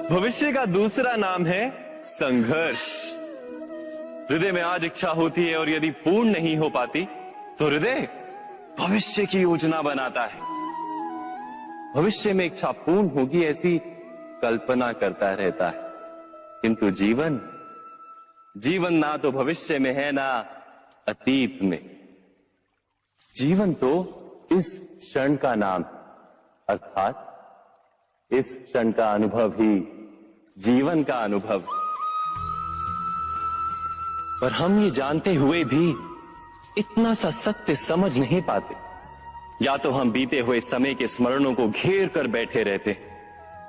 भविष्य का दूसरा नाम है संघर्ष। हृदय में आज इच्छा होती है और यदि पूर्ण नहीं हो पाती तो हृदय भविष्य की योजना बनाता है। भविष्य में इच्छा पूर्ण होगी ऐसी कल्पना करता रहता है, किंतु जीवन ना तो भविष्य में है ना अतीत में। जीवन तो इस क्षण का नाम, अर्थात इस क्षण का अनुभव ही जीवन का अनुभव। पर हम ये जानते हुए भी इतना सा सत्य समझ नहीं पाते। या तो हम बीते हुए समय के स्मरणों को घेर कर बैठे रहते हैं,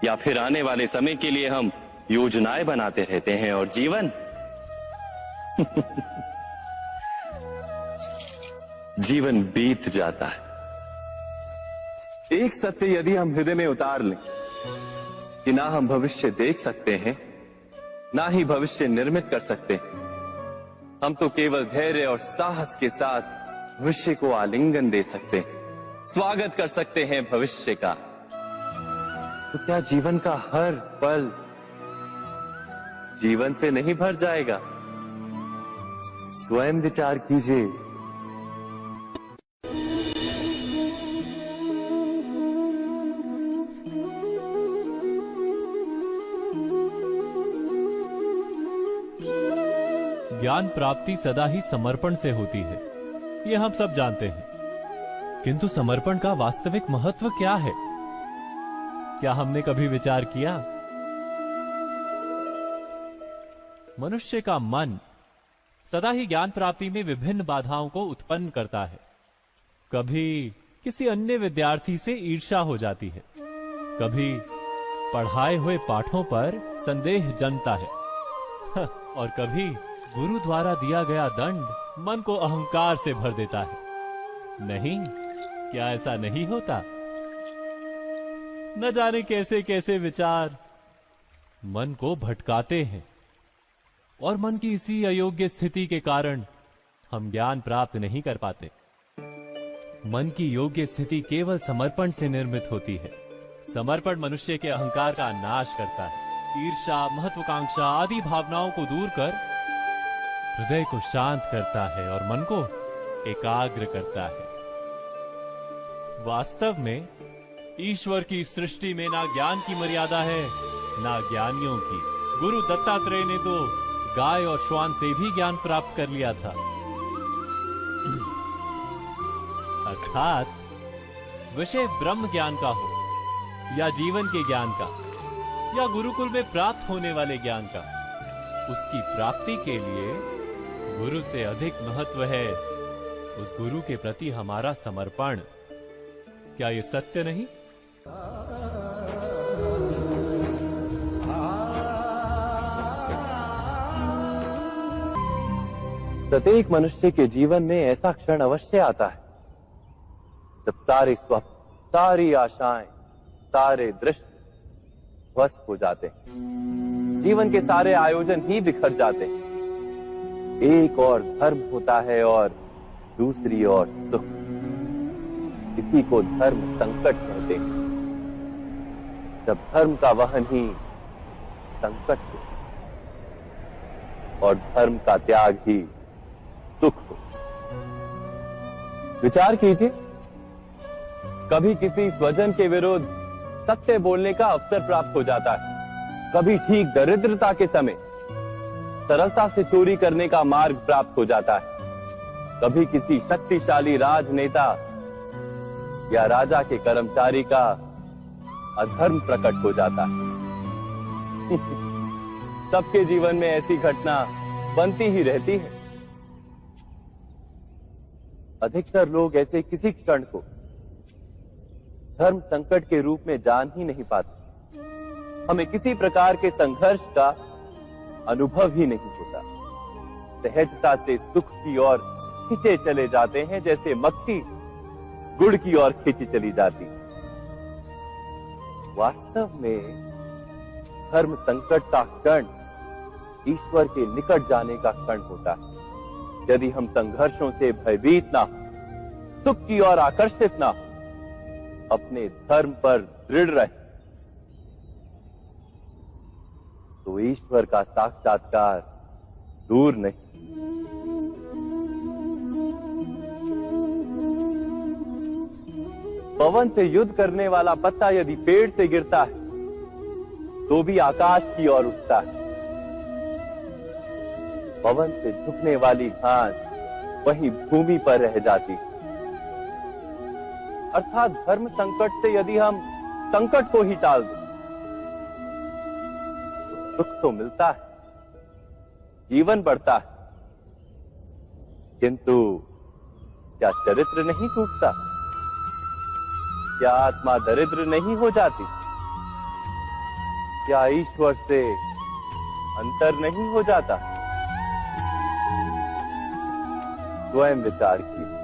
या फिर आने वाले समय के लिए हम योजनाएं बनाते रहते हैं और जीवन जीवन बीत जाता है। एक सत्य यदि हम हृदय में उतार लें कि ना हम भविष्य देख सकते हैं, ना ही भविष्य निर्मित कर सकते हैं, हम तो केवल धैर्य और साहस के साथ भविष्य को आलिंगन दे सकते हैं, स्वागत कर सकते हैं भविष्य का। तो क्या जीवन का हर पल जीवन से नहीं भर जाएगा? स्वयं विचार कीजिए। ज्ञान प्राप्ति सदा ही समर्पण से होती है, ये हम सब जानते हैं। किंतु समर्पण का वास्तविक महत्व क्या है? क्या हमने कभी विचार किया? मनुष्य का मन सदा ही ज्ञान प्राप्ति में विभिन्न बाधाओं को उत्पन्न करता है। कभी किसी अन्य विद्यार्थी से ईर्ष्या हो जाती है, कभी पढ़ाए हुए पाठों पर संदेह जन्मता है और कभी गुरु द्वारा दिया गया दंड मन को अहंकार से भर देता है। नहीं, क्या ऐसा नहीं होता? न जाने कैसे कैसे विचार मन को भटकाते हैं और मन की इसी अयोग्य स्थिति के कारण हम ज्ञान प्राप्त नहीं कर पाते। मन की योग्य स्थिति केवल समर्पण से निर्मित होती है। समर्पण मनुष्य के अहंकार का नाश करता है। ईर्ष्या, महत्वाकांक्षा आदि भावनाओं को दूर कर हृदय को शांत करता है और मन को एकाग्र करता है। वास्तव में ईश्वर की सृष्टि में ना ज्ञान की मर्यादा है, ना ज्ञानियों की। गुरु दत्तात्रेय ने तो गाय और श्वान से भी ज्ञान प्राप्त कर लिया था। अर्थात विषय ब्रह्म ज्ञान का हो या जीवन के ज्ञान का या गुरुकुल में प्राप्त होने वाले ज्ञान का, उसकी प्राप्ति के लिए गुरु से अधिक महत्व है उस गुरु के प्रति हमारा समर्पण। क्या ये सत्य नहीं? प्रत्येक मनुष्य के जीवन में ऐसा क्षण अवश्य आता है जब सारे स्वप्न, सारी आशाएं, सारे दृश्य ध्वस्त हो जाते हैं। जीवन के सारे आयोजन ही बिखर जाते हैं। एक और धर्म होता है और दूसरी ओर सुख। इसी को धर्म संकट कहते हैं। जब धर्म का वहन ही संकट हो और धर्म का त्याग ही सुख हो। विचार कीजिए, कभी किसी स्वजन के विरुद्ध सत्य बोलने का अवसर प्राप्त हो जाता है, कभी ठीक दरिद्रता के समय सरलता से चोरी करने का मार्ग प्राप्त हो जाता है, कभी किसी शक्तिशाली राजनेता या राजा के कर्मचारी का अधर्म प्रकट हो जाता है। सबके जीवन में ऐसी घटना बनती ही रहती है। अधिकतर लोग ऐसे किसी क्षण को धर्म संकट के रूप में जान ही नहीं पाते। हमें किसी प्रकार के संघर्ष का अनुभव ही नहीं होता। सहजता से सुख की ओर खींचे चले जाते हैं, जैसे मक्खी गुड़ की ओर खींची चली जाती। वास्तव में धर्म संकट का क्षण ईश्वर के निकट जाने का क्षण होता है। यदि हम संघर्षों से भयभीत ना हो, सुख की ओर आकर्षित ना हो, अपने धर्म पर दृढ़ रहे, तो ईश्वर का साक्षात्कार दूर नहीं। पवन से युद्ध करने वाला पत्ता यदि पेड़ से गिरता है तो भी आकाश की ओर उठता है। पवन से झुकने वाली घास वही भूमि पर रह जाती है। अर्थात धर्म संकट से यदि हम संकट को ही टाल दें तो सुख तो मिलता है, जीवन बढ़ता है, किंतु क्या चरित्र नहीं टूटता? क्या आत्मा दरिद्र नहीं हो जाती? क्या ईश्वर से अंतर नहीं हो जाता? स्वयं विचार कीजिए।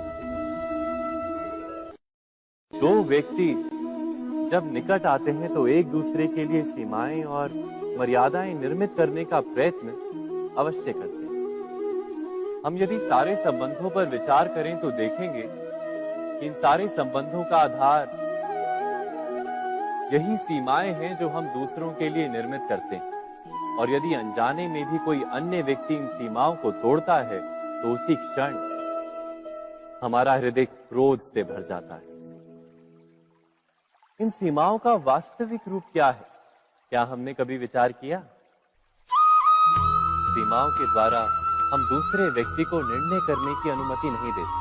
दो व्यक्ति जब निकट आते हैं तो एक दूसरे के लिए सीमाएं और मर्यादाएं निर्मित करने का प्रयत्न अवश्य करते हैं। हम यदि सारे संबंधों पर विचार करें तो देखेंगे कि इन सारे संबंधों का आधार यही सीमाएं हैं जो हम दूसरों के लिए निर्मित करते हैं। और यदि अनजाने में भी कोई अन्य व्यक्ति इन सीमाओं को तोड़ता है तो उसी क्षण हमारा हृदय क्रोध से भर जाता है। इन सीमाओं का वास्तविक रूप क्या है? क्या हमने कभी विचार किया? सीमाओं के द्वारा हम दूसरे व्यक्ति को निर्णय करने की अनुमति नहीं देते,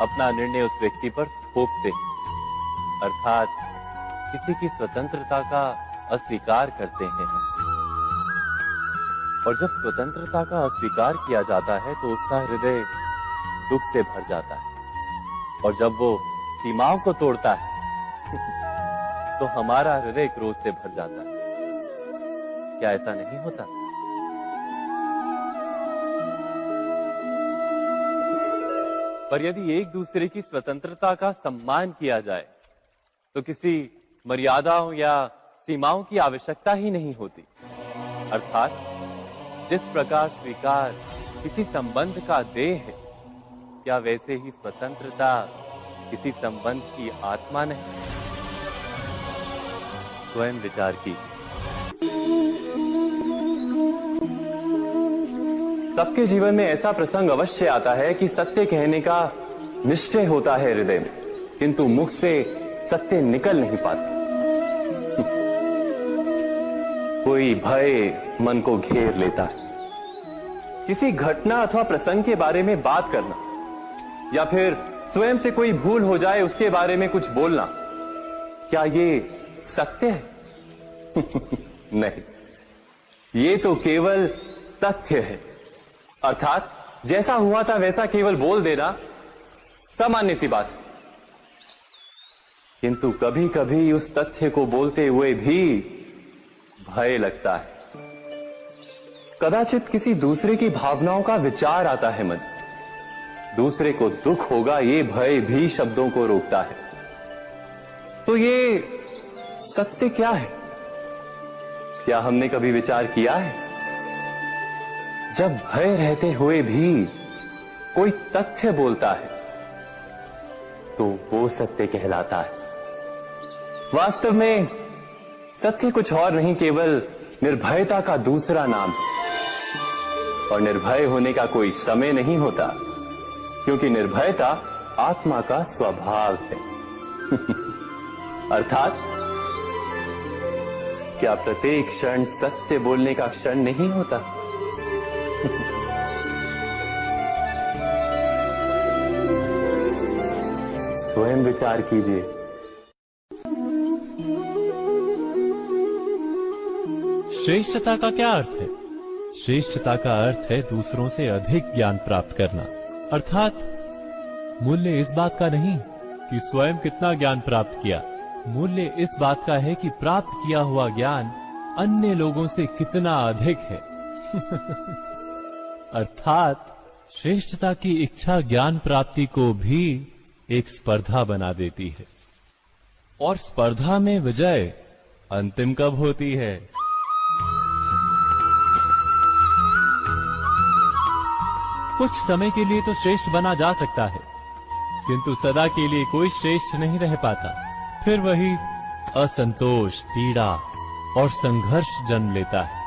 अपना निर्णय उस व्यक्ति पर थोपते हैं, अर्थात किसी की स्वतंत्रता का अस्वीकार करते हैं हम। और जब स्वतंत्रता का अस्वीकार किया जाता है तो उसका हृदय दुख से भर जाता है, और जब वो सीमाओं को तोड़ता है तो हमारा हृदय क्रोध से भर जाता है। क्या ऐसा नहीं होता? पर यदि एक दूसरे की स्वतंत्रता का सम्मान किया जाए तो किसी मर्यादाओं या सीमाओं की आवश्यकता ही नहीं होती। अर्थात जिस प्रकार स्वीकार किसी संबंध का देह है, क्या वैसे ही स्वतंत्रता किसी संबंध की आत्मा नहीं? स्वयं विचार कीजिए। सबके जीवन में ऐसा प्रसंग अवश्य आता है कि सत्य कहने का निश्चय होता है हृदय में, किंतु मुख से सत्य निकल नहीं पाता। कोई भय मन को घेर लेता है। किसी घटना अथवा प्रसंग के बारे में बात करना या फिर स्वयं से कोई भूल हो जाए उसके बारे में कुछ बोलना, क्या ये सत्य है? नहीं, ये तो केवल तथ्य है। अर्थात जैसा हुआ था वैसा केवल बोल देना सामान्य सी बात है। किंतु कभी कभी उस तथ्य को बोलते हुए भी भय लगता है। कदाचित किसी दूसरे की भावनाओं का विचार आता है मन, दूसरे को दुख होगा ये भय भी शब्दों को रोकता है। तो ये सत्य क्या है? क्या हमने कभी विचार किया है? जब भय रहते हुए भी कोई तथ्य बोलता है तो वो सत्य कहलाता है। वास्तव में सत्य कुछ और नहीं, केवल निर्भयता का दूसरा नाम है। और निर्भय होने का कोई समय नहीं होता, क्योंकि निर्भयता आत्मा का स्वभाव है। अर्थात क्या प्रत्येक क्षण सत्य बोलने का क्षण नहीं होता? स्वयं विचार कीजिए। श्रेष्ठता का क्या अर्थ है? श्रेष्ठता का अर्थ है दूसरों से अधिक ज्ञान प्राप्त करना। अर्थात मूल्य इस बात का नहीं कि स्वयं कितना ज्ञान प्राप्त किया, मूल्य इस बात का है कि प्राप्त किया हुआ ज्ञान अन्य लोगों से कितना अधिक है। अर्थात श्रेष्ठता की इच्छा ज्ञान प्राप्ति को भी एक स्पर्धा बना देती है। और स्पर्धा में विजय अंतिम कब होती है? कुछ समय के लिए तो श्रेष्ठ बना जा सकता है, किंतु सदा के लिए कोई श्रेष्ठ नहीं रह पाता। फिर वही असंतोष, पीड़ा और संघर्ष जन्म लेता है।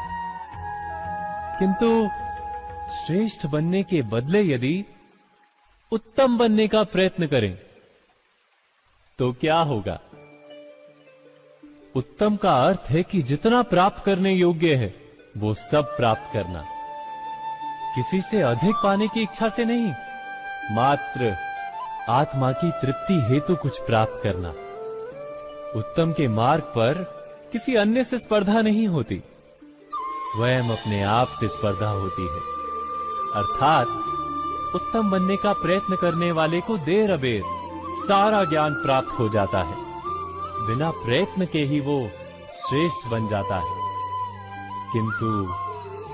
किंतु श्रेष्ठ बनने के बदले यदि उत्तम बनने का प्रयत्न करें तो क्या होगा? उत्तम का अर्थ है कि जितना प्राप्त करने योग्य है वो सब प्राप्त करना, किसी से अधिक पाने की इच्छा से नहीं, मात्र आत्मा की तृप्ति हेतु कुछ प्राप्त करना। उत्तम के मार्ग पर किसी अन्य से स्पर्धा नहीं होती, स्वयं अपने आप से स्पर्धा होती है। अर्थात उत्तम बनने का प्रयत्न करने वाले को देर अबेर सारा ज्ञान प्राप्त हो जाता है, बिना प्रयत्न के ही वो श्रेष्ठ बन जाता है। किंतु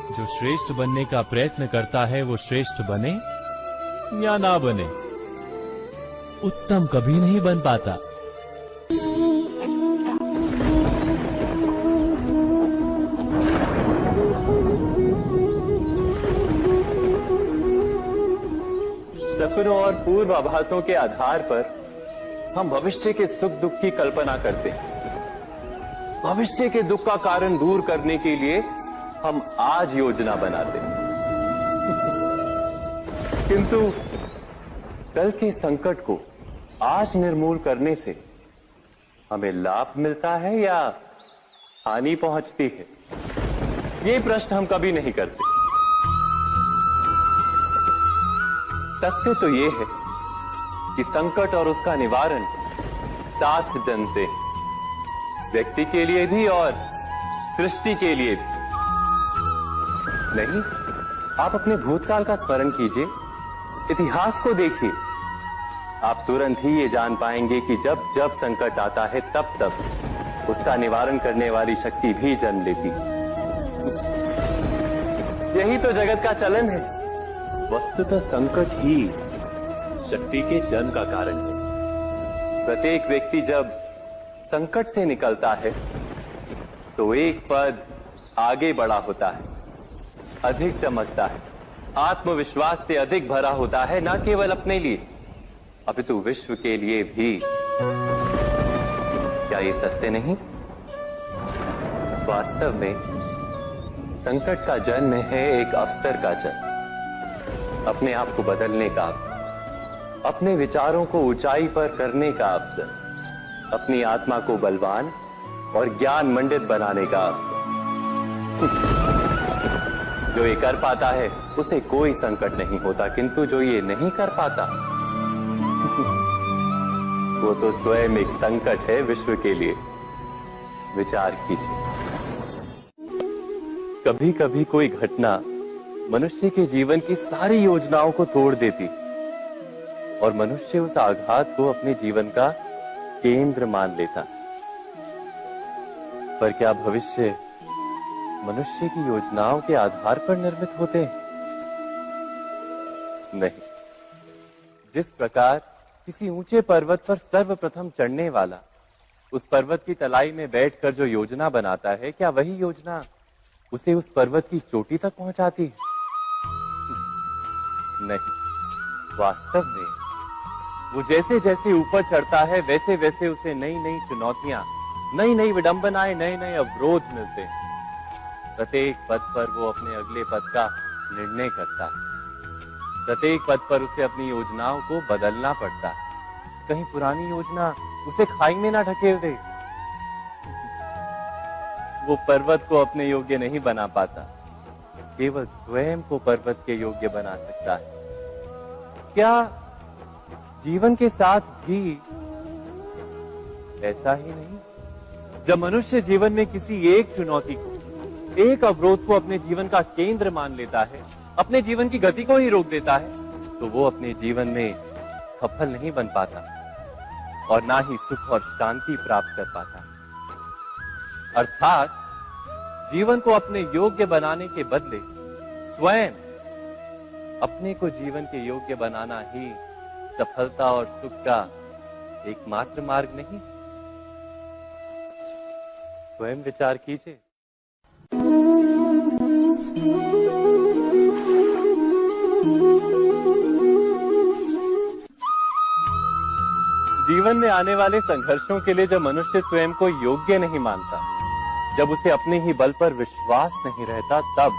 जो श्रेष्ठ बनने का प्रयत्न करता है वो श्रेष्ठ बने या ना बने, उत्तम कभी नहीं बन पाता। सपनों और पूर्वाभासों के आधार पर हम भविष्य के सुख दुख की कल्पना करते हैं। भविष्य के दुख का कारण दूर करने के लिए हम आज योजना बनाते हैं, किंतु कल के संकट को आज निर्मूल करने से हमें लाभ मिलता है या हानि पहुंचती है, ये प्रश्न हम कभी नहीं करते। सत्य तो ये है कि संकट और उसका निवारण साथ जनते हैं, व्यक्ति के लिए भी और सृष्टि के लिए भी। नहीं, आप अपने भूतकाल का स्मरण कीजिए, इतिहास को देखिए, आप तुरंत ही ये जान पाएंगे कि जब जब संकट आता है तब तब उसका निवारण करने वाली शक्ति भी जन्म लेती है। यही तो जगत का चलन है। वस्तुतः संकट ही शक्ति के जन्म का कारण है। प्रत्येक व्यक्ति जब संकट से निकलता है तो एक पद आगे बढ़ा होता है, अधिक चमकता है, आत्मविश्वास से अधिक भरा होता है, न केवल अपने लिए अपितु विश्व के लिए भी। क्या ये सत्य नहीं? वास्तव में संकट का जन्म है एक अवसर का जन्म, अपने आप को बदलने का अवसर, अपने विचारों को ऊंचाई पर करने का अवसर, अपनी आत्मा को बलवान और ज्ञान मंडित बनाने का अवसर। जो ये कर पाता है उसे कोई संकट नहीं होता, किंतु जो ये नहीं कर पाता वो तो स्वयं एक संकट है विश्व के लिए। विचार कीजिए, कभी कभी कोई घटना मनुष्य के जीवन की सारी योजनाओं को तोड़ देती और मनुष्य उस आघात को अपने जीवन का केंद्र मान लेता। पर क्या भविष्य मनुष्य की योजनाओं के आधार पर निर्मित होते हैं? नहीं। जिस प्रकार किसी ऊंचे पर्वत पर सर्वप्रथम चढ़ने वाला उस पर्वत की तलाई में बैठकर जो योजना बनाता है, क्या वही योजना उसे उस पर्वत की चोटी तक पहुंचाती है? नहीं। वास्तव में वो जैसे जैसे ऊपर चढ़ता है वैसे वैसे उसे नई नई चुनौतियां, नई नई विडंबनाएं, नए नए अवरोध मिलते हैं। प्रत्येक पद पर वो अपने अगले पद का निर्णय करता है। प्रत्येक पद पर उसे अपनी योजनाओं को बदलना पड़ता है। कहीं पुरानी योजना उसे खाई में ना ढकेल दे। वो पर्वत को अपने योग्य नहीं बना पाता, केवल स्वयं को पर्वत के योग्य बना सकता है। क्या जीवन के साथ भी ऐसा ही नहीं? जब मनुष्य जीवन में किसी एक चुनौती को, एक अवरोध को अपने जीवन का केंद्र मान लेता है, अपने जीवन की गति को ही रोक देता है, तो वो अपने जीवन में सफल नहीं बन पाता और ना ही सुख और शांति प्राप्त कर पाता। अर्थात जीवन को अपने योग्य बनाने के बदले स्वयं अपने को जीवन के योग्य बनाना ही सफलता और सुख का एकमात्र मार्ग नहीं। स्वयं विचार कीजिए। जीवन में आने वाले संघर्षों के लिए जब मनुष्य स्वयं को योग्य नहीं मानता, जब उसे अपने ही बल पर विश्वास नहीं रहता, तब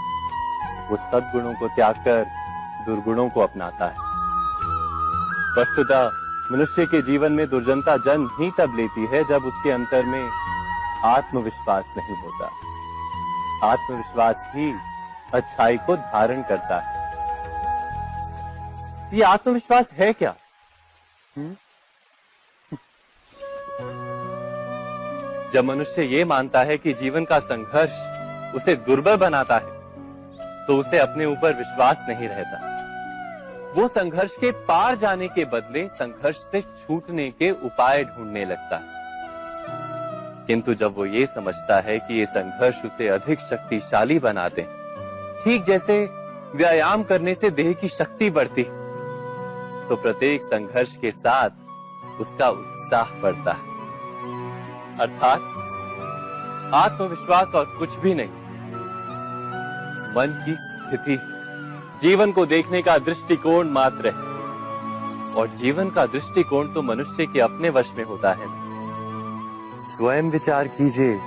वो सद्गुणों को त्याग कर दुर्गुणों को अपनाता है। वस्तुतः मनुष्य के जीवन में दुर्जनता जन्म ही तब लेती है जब उसके अंतर में आत्मविश्वास नहीं होता। आत्मविश्वास ही अच्छाई को धारण करता है। ये आत्मविश्वास है क्या? जब मनुष्य ये मानता है कि जीवन का संघर्ष उसे दुर्बल बनाता है, तो उसे अपने ऊपर विश्वास नहीं रहता। वो संघर्ष के पार जाने के बदले संघर्ष से छूटने के उपाय ढूंढने लगता है। किंतु जब वो ये समझता है कि ये संघर्ष उसे अधिक शक्तिशाली बनाते हैं, ठीक जैसे व्यायाम करने से देह की शक्ति बढ़ती, तो प्रत्येक संघर्ष के साथ उसका उत्साह बढ़ता है। अर्थात आत्मविश्वास और कुछ भी नहीं, मन की स्थिति, जीवन को देखने का दृष्टिकोण मात्र है। और जीवन का दृष्टिकोण तो मनुष्य के अपने वश में होता है। स्वयं विचार कीजिए।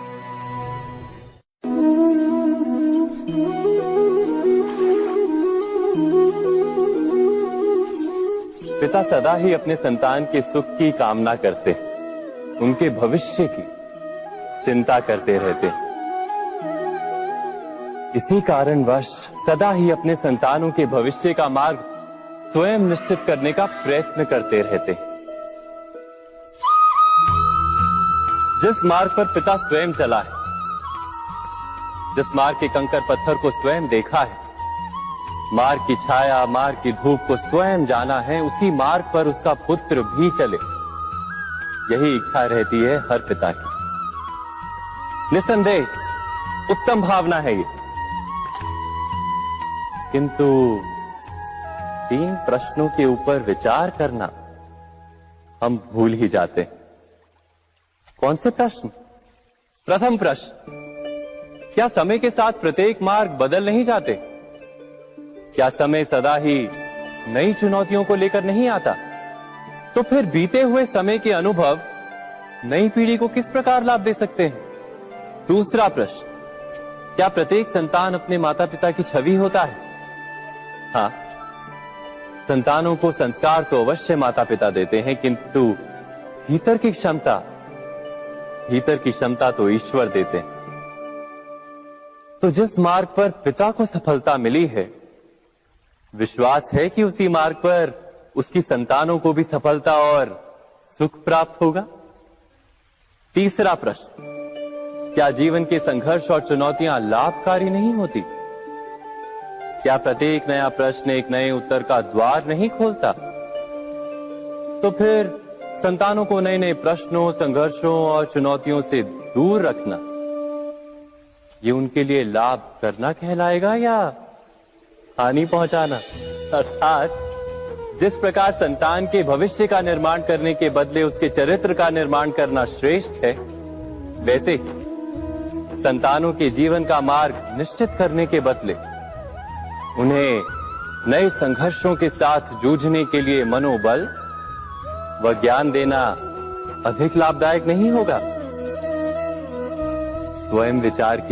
पिता सदा ही अपने संतान के सुख की कामना करते, उनके भविष्य की चिंता करते रहते। इसी कारणवश सदा ही अपने संतानों के भविष्य का मार्ग स्वयं निश्चित करने का प्रयत्न करते रहते। जिस मार्ग पर पिता स्वयं चला है, जिस मार्ग के कंकर पत्थर को स्वयं देखा है, मार्ग की छाया, मार्ग की धूप को स्वयं जाना है, उसी मार्ग पर उसका पुत्र भी चले, यही इच्छा रहती है हर पिता की। निस्संदेह उत्तम भावना है ये। किंतु 3 प्रश्नों के ऊपर विचार करना हम भूल ही जाते हैं। कौन से प्रश्न? प्रथम प्रश्न, क्या समय के साथ प्रत्येक मार्ग बदल नहीं जाते? क्या समय सदा ही नई चुनौतियों को लेकर नहीं आता? तो फिर बीते हुए समय के अनुभव नई पीढ़ी को किस प्रकार लाभ दे सकते हैं? दूसरा प्रश्न, क्या प्रत्येक संतान अपने माता पिता की छवि होता है? हाँ, संतानों को संस्कार तो अवश्य माता पिता देते हैं, किंतु भीतर की क्षमता तो ईश्वर देते हैं। तो जिस मार्ग पर पिता को सफलता मिली है, विश्वास है कि उसी मार्ग पर उसकी संतानों को भी सफलता और सुख प्राप्त होगा। तीसरा प्रश्न, क्या जीवन के संघर्ष और चुनौतियां लाभकारी नहीं होती? क्या प्रत्येक नया प्रश्न एक नए उत्तर का द्वार नहीं खोलता? तो फिर संतानों को नए नए प्रश्नों, संघर्षों और चुनौतियों से दूर रखना, ये उनके लिए लाभ करना कहलाएगा या हानि पहुंचाना? अर्थात जिस प्रकार संतान के भविष्य का निर्माण करने के बदले उसके चरित्र का निर्माण करना श्रेष्ठ है, वैसे ही संतानों के जीवन का मार्ग निश्चित करने के बदले उन्हें नए संघर्षों के साथ जूझने के लिए मनोबल व ज्ञान देना अधिक लाभदायक नहीं होगा? स्वयं विचार की